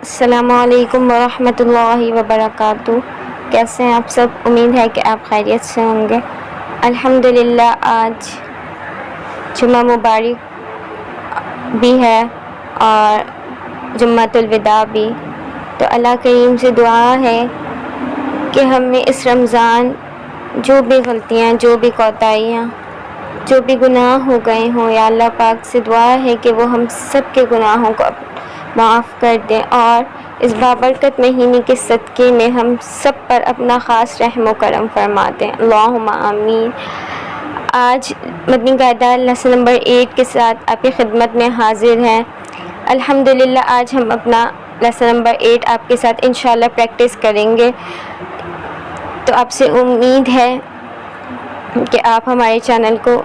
अस्सलामुअलैकुम वरहमतुल्लाहि वबरकातुहू। कैसे हैं आप सब? उम्मीद है कि आप खैरियत से होंगे। अल्हम्दुलिल्लाह आज जुम्मा मुबारक भी है और जुम्मतुल विदा भी। तो अल्लाह करीम से दुआ है कि हमें इस रमज़ान जो भी गलतियाँ, जो भी कोताहियाँ, जो भी गुनाह हो गए हों, या अल्लाह पाक से दुआ है कि वो हम सब के गुनाहों को माफ़ कर दें और इस बाबरकत महीने के सदक़े में हम सब पर अपना ख़ास रहम व करम फरमा दें। अल्लाहुम्मा आमीन। आज मदनी कायदा लेसन नंबर 8 के साथ आपकी खिदमत में हाजिर हैं। अल्हम्दुलिल्लाह आज हम अपना लेसन नंबर 8 आपके साथ इंशाल्लाह प्रैक्टिस करेंगे। तो आपसे उम्मीद है कि आप हमारे चैनल को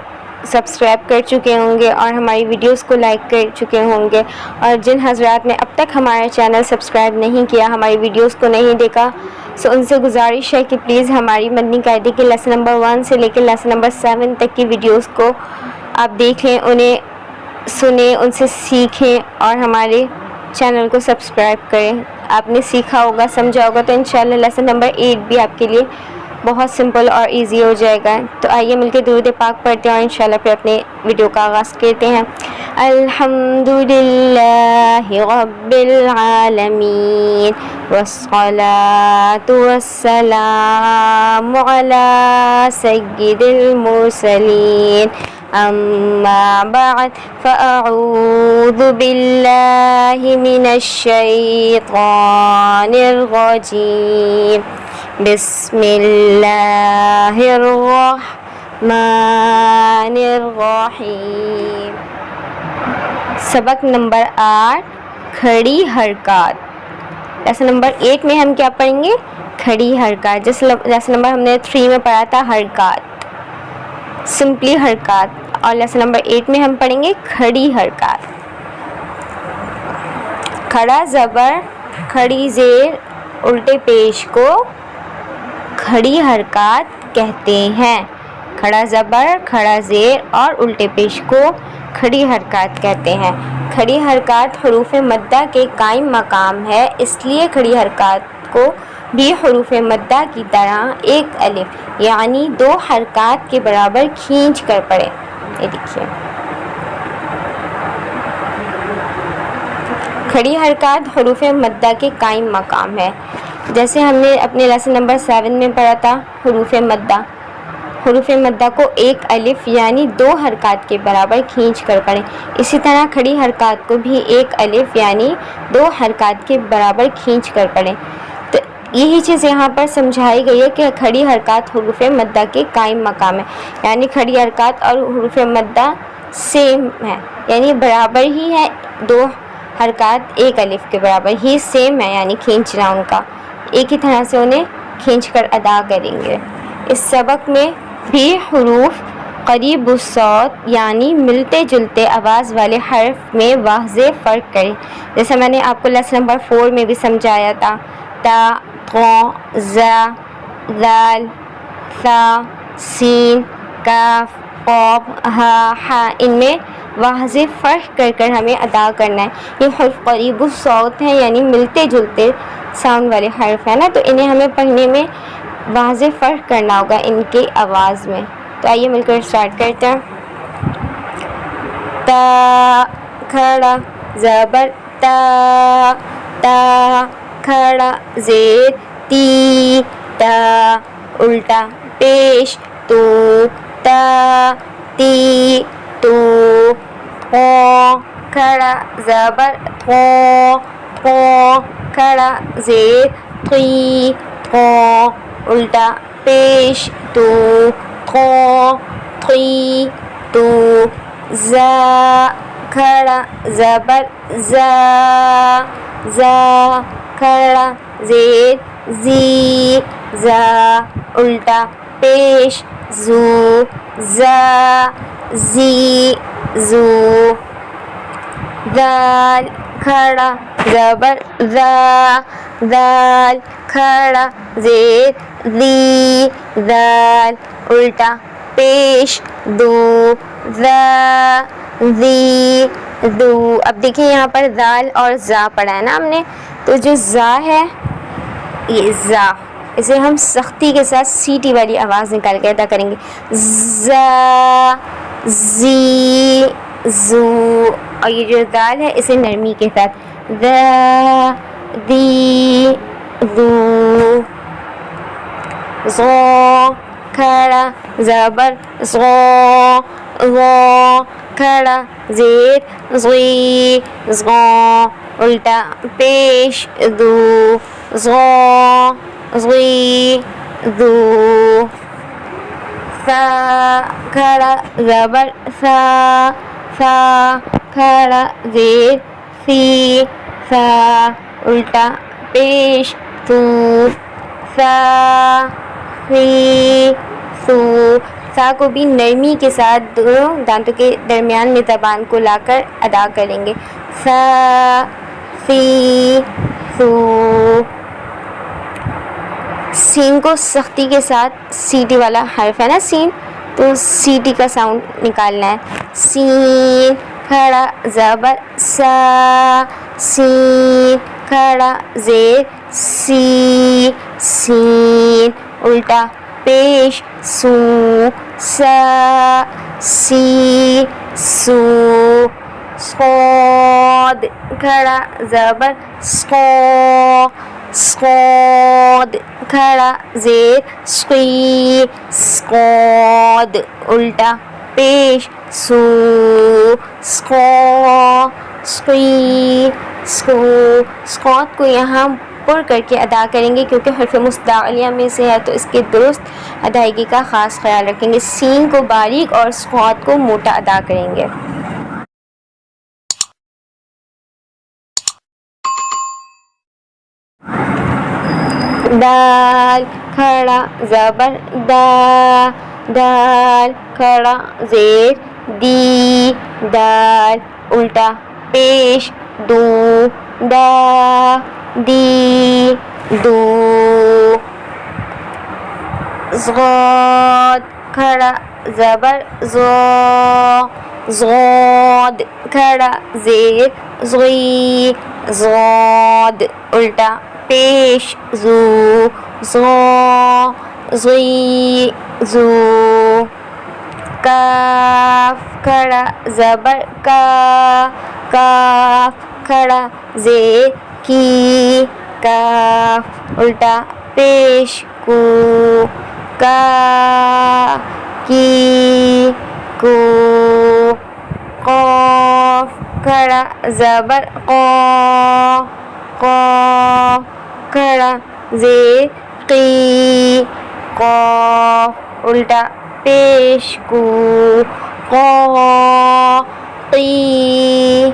सब्सक्राइब कर चुके होंगे और हमारी वीडियोस को लाइक कर चुके होंगे, और जिन हजरात ने अब तक हमारा चैनल सब्सक्राइब नहीं किया, हमारी वीडियोस को नहीं देखा, सो उनसे गुजारिश है कि प्लीज़ हमारी मदनी कायदे के लेसन नंबर 1 से लेकर लेसन नंबर 7 तक की वीडियोस को आप देखें, उन्हें सुने, उनसे सीखें और हमारे चैनल को सब्सक्राइब करें। आपने सीखा होगा, समझा होगा, तो इंशाल्लाह लेसन नंबर 8 भी आपके लिए बहुत सिंपल और इजी हो जाएगा। तो आइए मिलकर दुरूद पाक पढ़ते हैं और इंशाल्लाह फिर अपने वीडियो का आगाज़ करते हैं। अल्हम्दुलिल्लाहि रब्बिल आलमीन वस्सलातु वस्सलामु अला सय्यिदिल मुरसलीन अम्मा बाद फ़अऊज़ु बिल्लाहि मिनश शैतानिर रजीम। बिस्मिल्लाहिर्रहमानिर्रहीम। सबक नंबर 8 खड़ी हरकत। लेसन नंबर 8 में हम क्या पढ़ेंगे? खड़ी हरकत। जिस लेसन नंबर हमने 3 में पढ़ा था हरकत, सिंपली हरकत, और लेसन नंबर 8 में हम पढ़ेंगे खड़ी हरकत। खड़ा ज़बर, खड़ी ज़ेर, उल्टे पेश को खड़ी हरकत कहते हैं। खड़ा ज़बर, खड़ा ज़ेर और उल्टे पेश को खड़ी हरकत कहते हैं। खड़ी हरकत हरूफ मद्दा के कायम मकाम है, इसलिए खड़ी हरकत को भी हरूफ मद्दा की तरह एक अलिफ यानी 2 हरकत के बराबर खींच कर पढ़े। ये देखिए, खड़ी हरकत हरूफ मद्दा के कायम मकाम है। जैसे हमने अपने लेसन नंबर 7 में पढ़ा था हरूफ मद्दा को एक अलिफ यानी 2 हरकत के बराबर खींच कर पढ़ें। इसी तरह खड़ी हरकत को भी एक अलिफ यानी 2 हरकत के बराबर खींच कर पढ़ें। तो यही चीज़ यहाँ पर समझाई गई है कि खड़ी हरकत हरूफ मद्दा के कायम मकाम है, यानी खड़ी हरकत और हरूफ मद्दा सेम है, यानी बराबर ही है। 2 हरकत एक अलिफ के बराबर ही सेम है, यानी खींचना उनका एक ही तरह से उन्हें खींचकर अदा करेंगे। इस सबक में भी हुरूफ करीब उस-सौत यानी मिलते जुलते आवाज़ वाले हर्फ में वाज़े फ़र्क करें। जैसे मैंने आपको लेसन नंबर 4 में भी समझाया था, ता, क़, ज़ा, ज़ाल, सा, सीन, काफ, क़ाफ, हा, इनमें वाज़े फ़र्क कर कर हमें अदा करना है। ये हर्फ करीब उस-सौत हैं, यानी मिलते जुलते साउंड वाले हर्फ है ना, तो इन्हें हमें पढ़ने में वाज़े फ़र्क करना होगा इनके आवाज़ में। तो आइए मिलकर स्टार्ट करते हैं। ता, खड़ा ज़बर ता, ता, खड़ा ज़ेर ती, ता, उल्टा पेश तू, ता, ती, तू, क़, खड़ा ज़बर क़, क़, खड़ा ज़ेर क़ी, क़, उल्टा पेश तू, क़, क़ी, तू, ज़ा, खड़ा ज़बर ज़ा, ज़ा, کھڑا زیر زی زا الٹا پیش زو زا زی زو دال کھڑا زبر زا دال کھڑا زیر دی دال الٹا پیش دو زا زی دو. اب دیکھیں یہاں پر دال اور زا پڑھا ہے نا ہم نے, تو جو زا ہے یہ زا, اسے ہم سختی کے ساتھ سیٹی والی آواز نکال کے ادا کریں گے. زا زی زو, اور یہ جو دال ہے اسے نرمی کے ساتھ دا دی زو. زو کھڑا زبر زو زو کھڑا زیر زی زو الٹا پیش دو زو زی دو. سا کھڑا زبر سا سا کھڑا زیر سی سا الٹا پیش تو سا سی سو. سا کو بھی نرمی کے ساتھ دونوں دانتوں کے درمیان میں زبان کو لا کر ادا کریں گے. سا سی سو. سین کو سختی کے ساتھ, سیٹی والا حرف ہے نا سین, تو سیٹی کا ساؤنڈ نکالنا ہے. سین کھڑا زبر سا سین کھڑا زیر سی سین الٹا پیش سو سا سی سو. صاد کھڑا زبر سو صاد کھڑا زیر سقی سقاد الٹا پیش سو سقا سقی سقو. سقاد کو یہاں پر کر کے ادا کریں گے کیونکہ حرف مستعلیہ میں سے ہے, تو اس کے درست ادائیگی کا خاص خیال رکھیں گے. سین کو باریک اور صاد کو موٹا ادا کریں گے. دال کھڑا زبر دا دال کھڑا زیر دی دال الٹا پیش دو دا دی دو. ضاد کھڑا زبر زو ضاد کھڑا زیر زی ضاد الٹا پیش زو زو زی زو. کاف کھڑا زبر کا کاف کھڑا زیر کی کاف الٹا پیش کو کا کی کو. قاف کھڑا زبر قا قا کھڑا زیر قی قاف الٹا پیش کو قا قی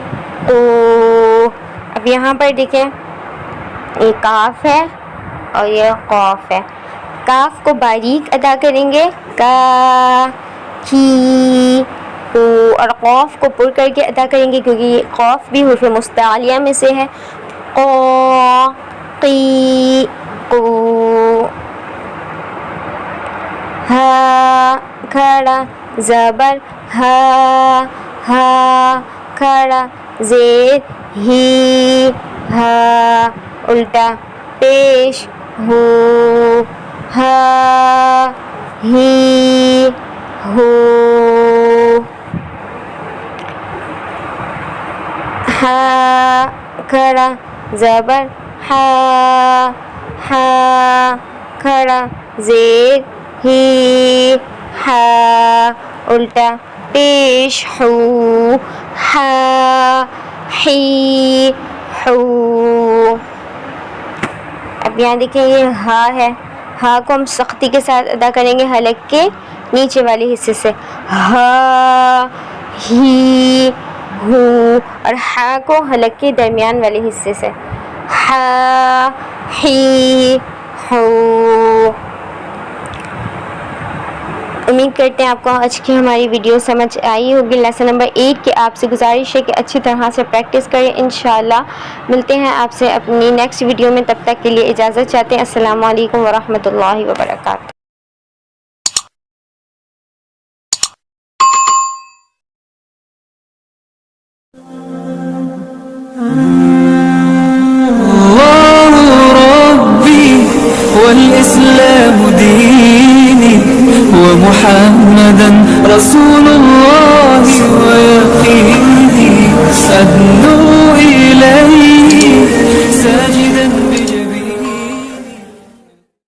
قو. اب یہاں پر دیکھیں یہ کاف ہے اور یہ قاف ہے. کاف کو باریک ادا کریں گے کا کی کو, اور قاف کو پر کر کے ادا کریں گے کیونکہ یہ قاف بھی حروف مستعلیہ میں سے ہے. قا قی قو. ہا کھڑا زبر ہا ہا کھڑا زیر ہی ہا الٹا پیش ہو ہا ہی ہو. ہا کھڑا زبر ہا ہا کھڑا زیر ہی ہا الٹا پیش ہو ہا ہی ہو. اب یہاں دیکھیں یہ ہا ہے, ہا کو ہم سختی کے ساتھ ادا کریں گے حلق کے نیچے والے حصے سے ہا ہی ہو, اور ہا کو حلق کے درمیان والے حصے سے ہی ہو. امید کرتے ہیں آپ کو آج کی ہماری ویڈیو سمجھ آئی ہوگی. لیسن نمبر 8 کی آپ سے گزارش ہے کہ اچھی طرح سے پریکٹس کریں. انشاءاللہ ملتے ہیں آپ سے اپنی نیکسٹ ویڈیو میں. تب تک کے لیے اجازت چاہتے ہیں. السلام علیکم ورحمۃ اللہ وبرکاتہ. والإسلام ديني ومحمدا رسول الله ويقيني أدنو إليه ساجدا